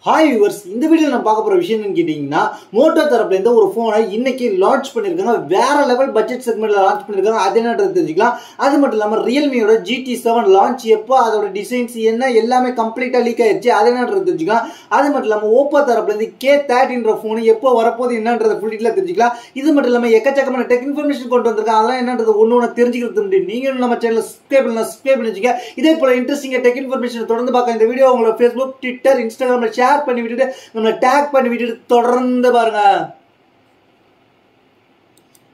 Hi viewers, இந்த வீடியோவில் நம்ம பார்க்க போகிற விஷயம் என்னன்னு கேட்டிங்கன்னா, மோட்டோ தரப்புலேருந்து ஒரு ஃபோனை இன்னைக்கு லான்ச் பண்ணியிருக்காங்க. வேற லெவல் பட்ஜெட் செக்மெண்ட்டில் லான்ச் பண்ணியிருக்காங்க. அது என்னன்றது தெரிஞ்சுக்கலாம். அது மட்டும் இல்லாமல் ரியல்மியோட GT7 லான்ச் எப்போ, அதோட டிசைன்ஸ் என்ன, எல்லாமே கம்ப்ளீட்டாக லீக் ஆயிடுச்சு. அது என்னன்றது தெரிஞ்சுக்கலாம். அது மட்டும் இல்லாமல் ஓப்போ தரப்புலேருந்து K30 ஃபோன் எப்போ வரப்போது என்னன்றதை ஃபுல் டீட்டெயிலாக தெரிஞ்சுக்கலாம். இது மட்டும் இல்லாமல் எக்கச்சக்கமான டெக் இன்ஃபர்மேஷன் கொண்டு வந்திருக்காங்க. அதெல்லாம் என்னன்றது ஒன்று தெரிஞ்சுக்கிறது முடியும். நீங்களும் நம்ம சேனலில் சப்ஸ்கிரைப் பண்ணி வச்சுக்க. இதே போல இன்ட்ரெஸ்டிங்காக டெக் இன்ஃபர்மேஷன் தொடர்ந்து பார்க்க இந்த வீடியோ உங்களோட ஃபேஸ்புக், ட்விட்டர், இன்ஸ்டாகிராமில் ஷேர் பண்ணி விட்டுட்டு நம்மளை டேக் பண்ணி விட்டுட்டு தொடர்ந்து பாருங்க.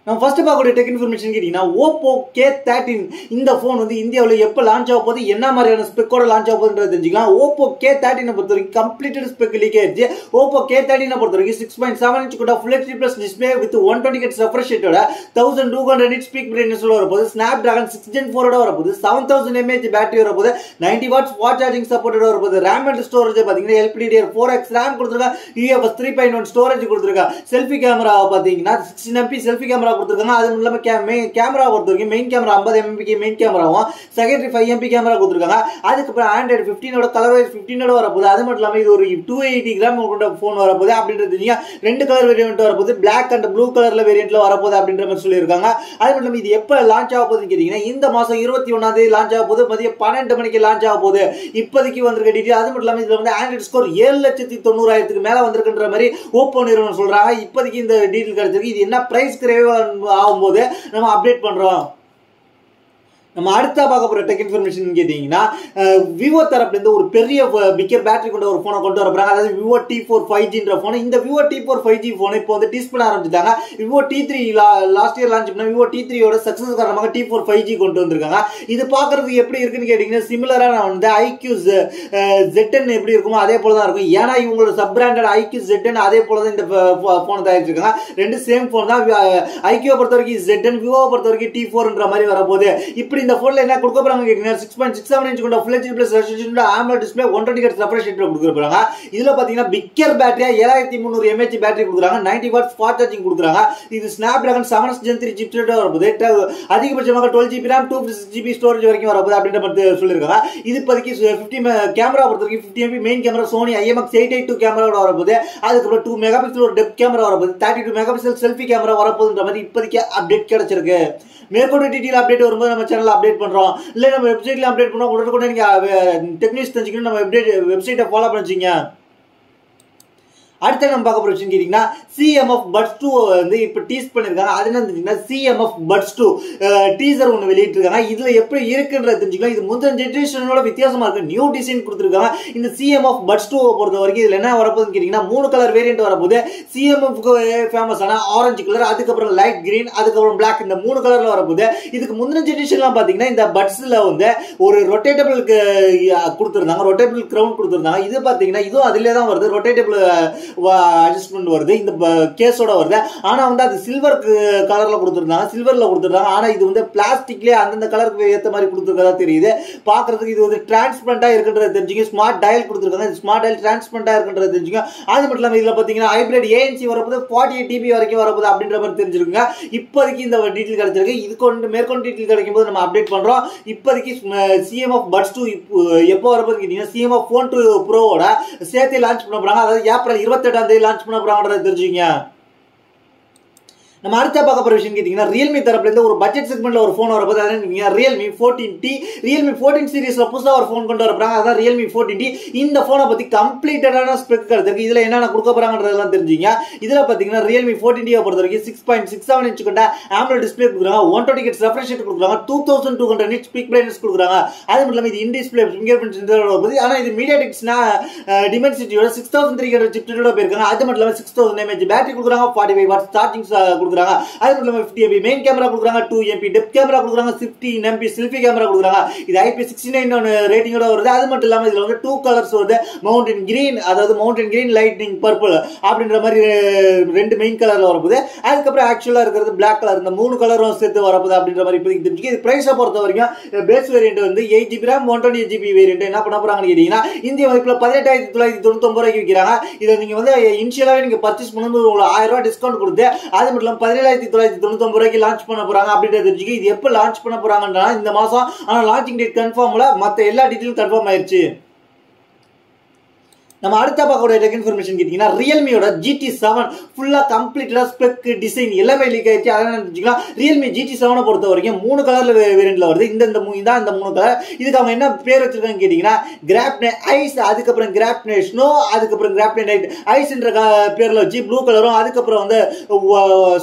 நம்ம ஃபர்ஸ்ட் பார்க்கக்கூடிய டெக் இன்ஃபர்மேஷன் கேட்டீங்கன்னா, ஓப்போ K30 இந்த ஃபோன் வந்து இந்தியாவில் எப்போ லான்ச் ஆக போகுது, என்ன மாதிரியான ஸ்பெக்கோட லான்ச் ஆக போகுதுன்றது தெரிஞ்சுக்கலாம். ஓப்போ K30 பொறுத்த வரைக்கும் கம்ப்ளீட்டட் ஸ்பெக் லீக் ஆயிடுச்சு. ஓப்போ K30 பொறுத்த வரைக்கும் 6.7 இன்ச் கூட full HD plus display with 120 Hz refresh rate ஓட 1200 nits பீக் பிரைட்னஸ் வரப்போகுது. ஸ்னாப்டிராகன் 6 Gen 4 வரப்போகுது. 7000 mAh பேட்டரி வரப்போகுது. 90 watts ஃபாஸ்ட் சார்ஜிங் சப்போர்ட்டட் வரப்போகுது. RAM அண்ட் ஸ்டோரேஜ் பார்த்தீங்கன்னா LPDDR4X RAM கொடுத்துருக்காங்க. UFS 3.1 ஸ்டோரேஜ் கொடுத்துருக்காங்க. செல்ஃபி கேமரா பார்த்தீங்கன்னா 16 MP செல்ஃபி கேமரா கொடுத்துருக்காங்க. அது இல்லாம கேமரா பொறுத்த வரைக்கும் மெயின் கேமரா 50 MP மெயின் கேமராவும் செகண்டரி 5 MP கேமரா கொடுத்துருக்காங்க. அதுக்கப்புறம் Android 15 கலர் 15 வரப்போகுது. அது மட்டும் இல்லாமல் இது ஒரு 280 கிராம் கொண்ட ஃபோன் வரப்போகுது அப்படின்றது. ரெண்டு கலர் வேரியன்ட் வரப்போகுது. பிளாக் அண்ட் ப்ளூ கலர்ல வேரியன்ட்ல வரப்போகுது அப்படின்ற மாதிரி சொல்லியிருக்காங்க. அது மட்டும் இல்லாமல் இது எப்போ லான்ச் ஆக போகுதுன்னு கேட்டீங்கன்னா, இந்த மாதம் 21 லான்ச் ஆக போகுது. மதியம் 12 மணிக்கு லான்ச் ஆக போகுது. இப்போதைக்கு வந்திருக்க டீட்டெயில். அது மட்டும் இல்லாமல் இதுல வந்து ஆண்ட்ராய்டு ஸ்கோர் 7,90,000 மேல வந்திருக்குன்ற மாதிரி ஓப்போ நிறுவனம் சொல்றாங்க. இப்போதைக்கு இந்த டீட்டெயில் கிடைச்சிருக்கு. இது என்ன பிரைஸ் கிரேவ் ஆகும்போது நம்ம அப்டேட் பண்றோம். நம்ம அடுத்த பார்க்க போற டெக் இன்ஃபர்மேஷன் கேட்டீங்கன்னா, விவோ தரப்புல இருந்து ஒரு பெரிய பிக்கர் பேட்டரி கொண்ட ஒரு போனை கொண்டு வரப்போறாங்க. அதாவது விவோ T4 5Gன்ற போன். இந்த விவோ T4 5G போன் இப்போ வந்து டீஸ் பண்ண ஆரம்பிச்சிட்டாங்க. Vivo T3 last year launch பண்ண விவோ T3யோட சக்சஸ் காரணமாக T4 5G கொண்டு வந்திருக்காங்க. இது பார்க்கறதுக்கு எப்படி இருக்குன்னு கேட்டீங்கன்னா, சிமிலரா வந்து IQ Z10 எப்படி இருக்குமோ அதே போல தான் இருக்கும். ஏன்னா இவங்களோட சப் பிராண்டட் IQ Z10 அதே போல தான் இந்த போன் தயாரிச்சிருக்காங்க. ரெண்டு சேம் போன் தான். IQ பொறுத்த வரைக்கும் Z10, விவோ பொறுத்த வரைக்கும் T4ன்ற மாதிரி வரப்போகுது. இப்படி இந்த போன்ல என்ன கொடுக்க போறாங்க கேட்டீங்கன்னா, 6.67 இன்ச் கொண்ட full HD plus resolution AMOLED display 120 Hz refresh rate கொடுக்க போறாங்க. இதுல பாத்தீங்கன்னா பிக்கர் பேட்டரியா 7300 mAh பேட்டரி கொடுக்குறாங்க. 90 watts ஃபாஸ்ட் சார்ஜிங் கொடுக்குறாங்க. இது ஸ்னாப்டிராகன் 7 Gen 3 சிப்செட் வரப்போகுது. அதிகபட்சமாக 12GB RAM 256GB ஸ்டோரேஜ் வரைக்கும் வரப்போகுது அப்படின்ற மாதிரி சொல்லியிருக்காங்க. இது இப்போதைக்கு 50 கேமரா பொறுத்த வரைக்கும் 50 MP main camera Sony IMX882 கேமராவோட வரப்போகுது. அதுக்கப்புறம் 2 மெகாபிக்சல் ஒரு டெப்த் கேமரா வரப்போகுது. 32 மெகாபிக்சல் செல்ஃபி கேமரா வரப்போகுதுன்ற மாதிரி இப்போதைக்கு அப்டேட் கிடைச்சிருக்கு. மேற்கொண்டு டீட்டெயில் அப்டேட் வரும்போது நம்ம சேனல் அப்டேட் பண்றோம். இல்ல நம்ம வெப்சைட்ல அப்டேட் பண்றோம். உடனே நீங்க டெக்னிக்ஸ் தெரிஞ்சுக்கணும், நம்ம வெப்சைட்டை ஃபாலோ பண்ணிச்சிங்க. அடுத்த நம்ம பார்க்க போற விஷயம் கேட்டீங்கன்னா, CMF Buds 2 வந்து இப்போ டீஸ் பண்ணிருக்காங்க. அது என்ன CMF Buds 2 டீசர் ஒன்று வெளியிட்டிருக்காங்க. இதுல எப்படி இருக்குன்றது தெரிஞ்சுக்கலாம். இது முந்தின ஜெனரேஷனோட வித்தியாசமா இருக்கு. நியூ டிசைன் கொடுத்துருக்காங்க. இந்த CMF Buds 2 பொறுத்த வரைக்கும் இதுல என்ன வரப்போகுதுன்னு கேட்டீங்கன்னா, 3 கலர் வேரியன்ட் வரப்போகுது. CMF ஃபேமஸான ஆரஞ்சு கலர், அதுக்கப்புறம் லைட் கிரீன், அதுக்கப்புறம் பிளாக், இந்த 3 கலர்ல வரப்போகுது. இதுக்கு முந்தின ஜெனரேஷன்லாம் பாத்தீங்கன்னா இந்த பட்ஸ்ல வந்து ஒரு ரொட்டேட்டபிள் கொடுத்துருந்தாங்க, ரொட்டேட்டபிள் கிரவுண்ட் கொடுத்துருந்தாங்க. இது பாத்தீங்கன்னா இதுவும் அதுல தான் வருது. ரொட்டேட்டபிள் அட்ஜஸ்ட்மெண்ட் வருது. இந்த கேஸோட வருது. ஆனா வந்து அது சில்வர் கலர்ல கொடுத்துருந்தாங்க, சில்வர்ல கொடுத்துருந்தாங்க. ஆனா இது வந்து பிளாஸ்டிக்லயே அந்தந்த கலருக்கு ஏற்ற மாதிரி கொடுத்துருக்கதா தெரியுது. பாக்குறதுக்கு இது வந்து டிரான்ஸ்பரண்டா இருக்குன்றது தெரிஞ்சுங்க. ஸ்மார்ட் டயல் கொடுத்துருக்காங்க. ஸ்மார்ட் டயல் டிரான்ஸ்பரண்டா இருக்குன்றது தெரிஞ்சுங்க. அது மட்டும் இல்லாம இதுல பாத்தீங்கன்னா ஹைபிரிட் ANC வரப்போது, 48 GB வரைக்கும் வரப்போது அப்படின்ற மாதிரி தெரிஞ்சிருக்குங்க. இப்போதைக்கு இந்த டீட்டெயில் கிடைச்சிருக்கு. இது கொண்டு மேற்கொண்டு டீட்டெயில் கிடைக்கும் போது நம்ம அப்டேட் பண்றோம். இப்போதைக்கு CMF Buds 2 எப்போ வரப்போது கேட்டீங்கன்னா, CMF Phone 2 Proவோட சேர்த்து லான்ச் பண்ண போறாங்க. அதாவது ஏப்ரல் 28 லான்ச் பண்ண போறாங்கன்றத தெரிஞ்சுங்க. நம்ம அடுத்த பார்க்க போற விஷயம் கேட்டீங்கன்னா, ரியல்மி தரப்புல இருந்து ஒரு பட்ஜெட் செக்மெண்ட்ல ஒரு போன் வரப்போது. அதாவது ரியல்மி 14T ரியல்மி 14 சீரிஸ்ல புதுசா ஒரு போன் கொண்டு வரப்போறாங்க. அதான் ரியல்மி 14T. இந்த போனை பத்தி கம்ப்ளீட்டடான ஸ்பெக் கிடைச்சிருக்கு. இதுல என்னென்ன கொடுக்க போறாங்கன்றதெல்லாம் தெரிஞ்சுங்க. இதுல பாத்தீங்கன்னா ரியல்மி 14T பொறுத்த வரைக்கும் 6.67 இன்ச் கொண்ட AMOLED டிஸ்ப்ளே கொடுக்குறாங்க. 120 Hz refresh rate கொடுக்குறாங்க. 2200 nits பீக் பிரைட்னஸ் கொடுக்குறாங்க. அது மட்டும் இல்லாம இது இன் டிஸ்ப்ளே ஃபிங்கர் பிரிண்ட் சென்சாரோட வருது. ஆனா இது MediaTek Dimensity-யோட 6300 சிப்செட்டோட போயிருக்காங்க. அது மட்டும் இல்லாம 6000 mAh பேட்டரி கொடுக்குறாங்க. 45 watts சார்ஜிங் கொடுக்குறாங்க. அது மட்டும் இல்லாம 50 MP மெயின் கேமரா கொடுக்குறாங்க. 2 MP டெப்த் கேமரா கொடுக்குறாங்க. 15 MP செல்ஃபி கேமரா கொடுக்குறாங்க. இது IP69 ரேட்டிங்கோட வருது. அது மட்டும் இல்லாம இதுல வந்து 2 கலர்ஸ் வருது. மவுண்டன் கிரீன், அதாவது மவுண்டன் கிரீன், லைட்னிங் பர்பிள் அப்படின்ற மாதிரி ரெண்டு மெயின் கலர்ல வரப்போகுது. அதுக்கப்புறம் ஆக்சுவலா இருக்கிறது பிளாக் கலர். இந்த 3 கலரும் சேர்த்து வரப்போகுது அப்படின்ற மாதிரி இப்போதைக்கு தெரிஞ்சுக்க. இது பிரைஸை பொறுத்த வரைக்கும் பேஸ் வேரியன்ட் வந்து 8GB RAM 128GB வேரியன்ட் என்ன பண்ண போறாங்கன்னு கேட்டீங்கன்னா, இந்திய மதிப்புல 18,999 ரூபாய்க்கு விற்கிறாங்க. இதை நீங்க வந்து இனிஷியலாவே நீங்க பர்ச்சேஸ் பண்ணும்போது உங்களுக்கு 1000 ரூபாய் டிஸ்கவுண்ட் கொடுத்து, அது மட்டும் இல்லாம 17,999 ரூபாய்க்கு லான்ச் பண்ண போறாங்க அப்படின்றது தெரிஞ்சுக்க. இது எப்ப லான்ச் பண்ண போறாங்கன்னா இந்த மாசம். ஆனா லான்ச்சிங் டேட் கன்ஃபார்ம்ல, மத்த எல்லா டீடைலும் கன்ஃபார்ம் ஆயிருச்சு. நம்ம அடுத்த பார்க்கக்கூடிய டெக் இன்ஃபர்மேஷன் கேட்டீங்கன்னா ரியல்மியோட GT7 ஃபுல்லா கம்ப்ளீட்டா ஸ்பெக் டிசைன் எல்லாமே லீக் ஆயிடுச்சு. அதனால வச்சுக்கலாம் ரியல்மி GT7 பொறுத்த வரைக்கும் 3 கலர்ல வேரியன்ட்ல வருது. இந்த 3 கலர். இதுக்கு அவங்க என்ன பேர் வச்சிருக்காங்க கேட்டீங்கன்னா கிராப்னே ஐஸ், அதுக்கப்புறம் கிராப்னே ஸ்னோ, அதுக்கப்புறம் கிராப்னே நைட். ஐஸ்ன்ற பேர்ல வச்சு ப்ளூ கலரும், அதுக்கப்புறம் வந்து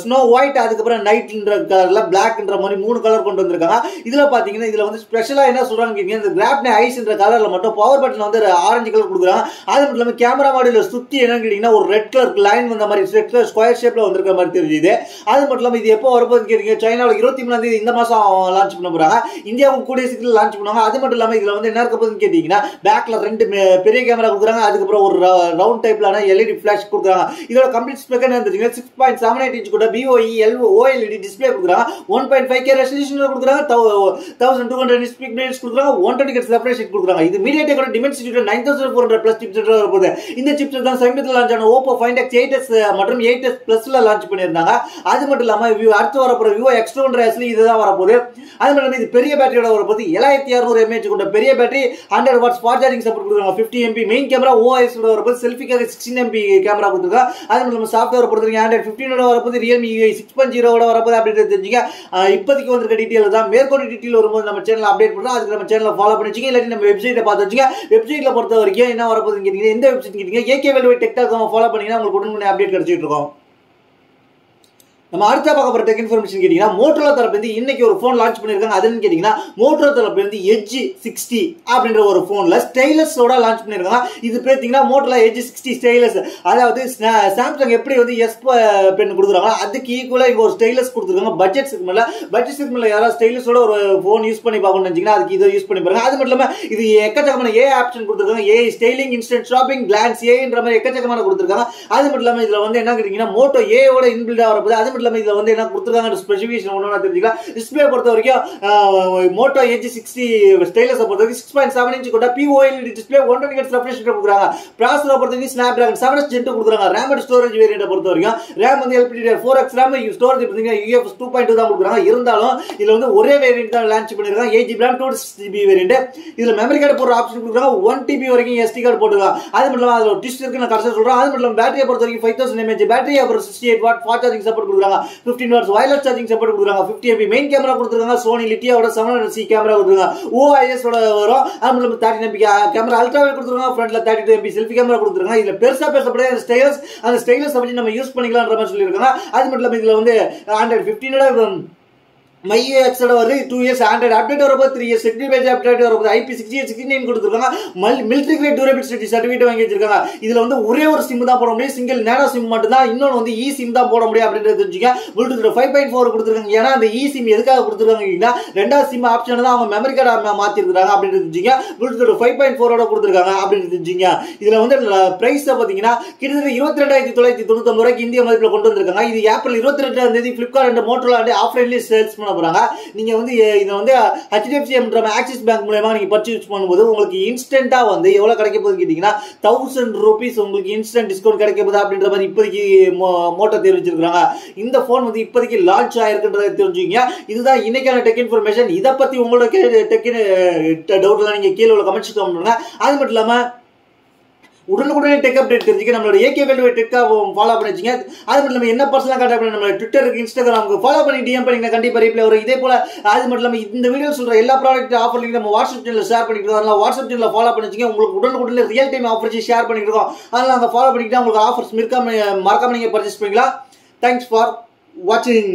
ஸ்னோ ஒயிட், அதுக்கப்புறம் நைட்ன்ற கலர்ல பிளாக்ன்ற மாதிரி 3 கலர் கொண்டு வந்திருக்காங்க. இதுல பாத்தீங்கன்னா இதுல வந்து ஸ்பெஷலா என்ன சொல்றாங்க கேட்டீங்கன்னா இந்த கிராப்னே ஐஸ்ன்ற கலர்ல மட்டும் பவர் பட்டன் வந்து ஆரஞ்சு கலர் கொடுக்குறாங்க. அது மட்டும் இல்லாம கேமரா மாடியில சுத்தி என்னன்னு கேட்டீங்கன்னா ஒரு ரெட் கலர் லைன் வந்த மாதிரி ஸ்கொயர் ஷேப்ல வந்திருக்கிற மாதிரி தெரியுது. அது மட்டும் இல்லாம இது எப்போ வரப்போகுது கேட்டீங்க சைனால 23ஆம் தேதி இந்த மாசம் லான்ச் பண்ண போறாங்க. இந்தியாவுக்கு கூடிய சீக்கிரம் லான்ச் பண்ணுவாங்க. அது மட்டும் இல்லாம இதுல வந்து என்ன இருக்க போகுதுன்னு கேட்டீங்கன்னா பேக்ல 2 பெரிய கேமரா கொடுக்குறாங்க, அதுக்கப்புறம் ஒரு ரவுண்ட் டைப்லான LED ஃபிளாஷ் கொடுக்குறாங்க. இதோட கம்ப்ளீட் ஸ்பெக் என்ன தெரியுங்க 6.78 இன்ச் கூட BOE OLED டிஸ்ப்ளே கொடுக்குறாங்க. 1.5K ரெசல்யூஷன் கொடுக்குறாங்க, 1200 nits peak brightness கொடுக்குறாங்க, 120 Hz refresh rate கொடுக்குறாங்க. இது MediaTek Dimensity 9400 plus சிப்செட் வரப்போகுது. இந்த சிப்செட் தான் சமீபத்தில் லான்ச் ஆன Oppo Find X 8s மற்றும் 8s Plusல லான்ச் பண்ணியிருந்தாங்க. அது மட்டும் இல்லாம அடுத்து வரப்போற Vivo X200s இதுதான் வரப்போகுது. அது மட்டும் இது பெரிய பேட்டரியோட வரப்போகுது. 7600 mAh கொண்ட பெரிய battery, 100 watts fast charging support கொடுக்குறாங்க. 50 MP மெயின் கேமரா OIS ஓட வரப்போகுது. செல்ஃபிக்காக 16 MP கேமரா கொடுத்துருக்காங்க. அது மட்டும் இல்லாம சாஃப்ட்வேர் பொறுத்தவரைக்கும் Android 15 ஓட வரப்போகுது. Realme UI 6.0 ஓட வரப்போகுது அப்படின்றது தெரிஞ்சுங்க. இப்போதைக்கு வந்திருக்க டீட்டெயில் தான். மேற்கொண்டு டீட்டெயில் வரும்போது நம்ம சேனல் அப்டேட் பண்ணுறோம். அதுக்கு நம்ம சேனலை ஃபாலோ பண்ணி வச்சுங்க, இல்லாட்டி நம்ம வெப்சைட்டை பார்த்து வச்சுங்க. வெப்சைட்ல பொறுத்த வரைக்கும் என்ன வரப்போகுதுன்னு கேட்டீங்கன்னா இந்த வெப்சைட் கேட்டீங்க akvalue.tech.com ஃபாலோ பண்ணீங்கன்னா உங்களுக்கு உடனே அப்டேட் கிடைச்சிட்டு இருக்கும். நம்ம அடுத்த பார்க்க போற டெக் இன்ஃபர்மேஷன் கேட்டீங்கன்னா மோட்டோரோலா தரப்பிலிருந்து இன்னைக்கு ஒரு ஃபோன் லான்ச் பண்ணிருக்காங்க. அதுன்னு கேட்டீங்கன்னா மோட்டோரோலா தரப்பிலிருந்து Edge 60 அப்படின்ற ஒரு ஃபோன்ல ஸ்டைலஸோட லான்ச் பண்ணிருக்காங்க. இது பார்த்தீங்கன்னா மோட்டோரோலா Edge 60 ஸ்டைலஸ், அதாவது சாம்சங் எப்படி வந்து S பென் கொடுக்குறாங்க அதுக்கு ஈக்குவலா இங்க ஒரு ஸ்டைலஸ் கொடுத்துருக்காங்க. பட்ஜெட் செக்மெண்ட்ல யாராவது ஸ்டைலஸோட ஒரு ஃபோன் யூஸ் பண்ணி பார்க்கணும்னு நினைச்சீங்கன்னா அதுக்கு இதை யூஸ் பண்ணி பாருங்க. அது மட்டும் இல்லாம இது எக்கச்சக்கமான AI ஆப்ஷன் கொடுத்துருக்காங்க. AI styling, instant shopping, glance ஏன்ற மாதிரி எக்கச்சக்கமான கொடுத்துருக்காங்க. அது மட்டும் இல்லாம இதுல வந்து என்ன கேட்டீங்கன்னா மோட்டோ ஏவோட இன்பில்டா வரப்போகுது. அது இல்லாம இதுல வந்து என்ன கொடுத்திருக்காங்க ஸ்பெசிஃபிகேஷன் ஒண்ணு தெரிஞ்சுக்கலாம். டிஸ்ப்ளே பொறுத்த வரைக்கும் மோட்டோ Edge 60 ஸ்டைலஸ் பொறுத்த வரைக்கும் 6.7 இன்ச் கொண்ட POLED display 120 Hz refresh rate கொடுக்குறாங்க. ப்ராசஸர் பொறுத்த வரைக்கும் Snapdragon 7 Gen 2 கொடுக்குறாங்க. RAM and storage வேரியன்ட் பொறுத்த வரைக்கும் RAM வந்து LPDDR4X RAM, ஸ்டோரேஜ் பார்த்தீங்கன்னா UFS 2.2 தான் கொடுக்குறாங்க. இருந்தாலும் இதுல வந்து ஒரே வேரியன்ட் தான் லான்ச் பண்ணிருக்காங்க. 8GB RAM 2GB variant. இதுல மெமரி கார்டு போடுற ஆப்ஷன் கொடுக்குறாங்க. 1TB வரைக்கும் SD கார்டு போட்டுருக்காங்க. அது மட்டும் இல்லாம அதுல டிஸ்ட் இருக்கு நான் கரெக்டா சொல்றேன். அது மட்டும் இல்லாம பேட்டரியை பொறுத்த வரைக்கும் 5000 mAh பேட்டரி, அப்புறம் 68 வாட் ஃபாஸ்ட் சார்ஜிங் சப்போர்ட் கொடுக்குறாங்க. 15 watts wireless charging support கொடுக்குறாங்க. 50 MP மெயின் கேமரா கொடுத்துருக்காங்க. Sony Litiaவோட 700C கேமரா கொடுத்துருக்காங்க. OIS ஓட வரும். அது மட்டும் 30 MP கேமரா அல்ட்ரா வைட் கொடுத்துருக்காங்க. ஃப்ரண்ட்ல 32 MP செல்ஃபி கேமரா கொடுத்துருக்காங்க. இதுல பெருசா பேசப்படாத ஸ்டைலஸ், அந்த ஸ்டைலஸ் வச்சு நம்ம யூஸ் பண்ணிக்கலாம்ன்ற மாதிரி சொல்லியிருக்காங்க. அது மட்டும் இல்லாம இதுல வந்து Android 15 MyUX வருது. 2 years Android அப்டேட் வரப்போது. 3 years செக்யூரிட்டி பேட்ச் அப்டேட் வரப்போது. IP6869 கொடுத்துருக்காங்க. மிலிட்டரி கிரேட் டியூரபிலிட்டி சர்டிஃபிகேட் வாங்கி வச்சிருக்காங்க. இதுல வந்து ஒரே ஒரு சிம் தான் போட முடியும், சிங்கிள் நேனோ சிம் மட்டும் தான். இன்னொன்று வந்து சிம் தான் போட முடியும் அப்படின்றது தெரிஞ்சுங்க. ப்ளூடூத் 5.4 கொடுத்துருக்காங்க. ஏன்னா அந்த சிம் எதுக்காக கொடுத்துருக்காங்க, ரெண்டாவது சிம் ஆப்ஷன் தான் அவங்க மெமரி கார்டு மாத்திருக்காங்க அப்படின்றது தெரிஞ்சுங்க. ப்ளூடூத் 5.4 கொடுத்துருக்காங்க அப்படின்னு தெரிஞ்சுங்க. இதுல வந்து பிரைஸ் பாத்தீங்கன்னா கிட்டத்தட்ட 22,999 ரூபாய்க்கு இந்திய மதிப்பில் கொண்டு வந்திருக்காங்க. இது ஏப்ரல் 22ஆம் தேதி பிளிப்கார்ட் அண்ட் மோட்டோரோலா ஆஃப்லைன்லயே சேல்ஸ் பண்ண போறாங்க. நீங்க வந்து இத வந்து HDFC என்ற ஆக்சிஸ் பேங்க் மூலமா நீங்க பர்ச்சேஸ் பண்ணும்போது உங்களுக்கு இன்ஸ்டன்ட்டா வந்து எவ்வளவு கிடைக்க போகுது கேட்டீங்கன்னா 1000 ரூபீஸ் உங்களுக்கு இன்ஸ்டன்ட் டிஸ்கவுண்ட் கிடைக்க போகுது அப்படின்ற மாதிரி இப்போதைக்கு மோட்டோ தெரிவிச்சிருக்காங்க. இந்த போன் வந்து இப்போதைக்கு லான்ச் ஆயிருக்குன்றதை தெரிஞ்சுங்க. இதுதான் இன்னைக்கான டெக் இன்ஃபர்மேஷன். இதை பத்தி உங்களோட டெக் டவுட்லாம் நீங்க கீழே உள்ள கமெண்ட்ஸ் பண்ணுங்க. அது மட்டும் இல்லாம உடனுக்குடனே டெக் அப்டேட் தெரிஞ்சுக்க நம்மளோட akvalue.tech ஃபாலோ பண்ணி வச்சுங்க. அது மட்டும் இல்லாமல் என்ன பர்சனலாக கான்டாக்ட் பண்ணி நம்ம ட்விட்டருக்கு, இன்ஸ்டாகிராமுக்கு ஃபாலோ பண்ணி DM பண்ணி கண்டிப்பாக ரிப்ளை வரும். இதே போல அது மட்டும் இல்லாமல் இந்த வீடியோ சொல்ற எல்லா ப்ராடக்ட் ஆஃபர் லிங்க் நம்ம வாட்ஸ்அப் சேனலில் ஷேர் பண்ணிட்டு இருக்கோம். அதனால வாட்ஸ்அப் சேனலில் ஃபாலோ பண்ணி வச்சுங்க. உங்களுக்கு உடனுக்குடனே ரியல் டைம் ஆஃபர் ஷேர் பண்ணிட்டு இருக்கோம். அதனால அங்கே ஃபாலோ பண்ணிக்கிட்டா உங்களுக்கு ஆஃபர்ஸ் மறக்காம நீங்கள் பர்ச்சேஸ் பண்ணிக்கலாம். தேங்க்ஸ் ஃபார் வாட்சிங்.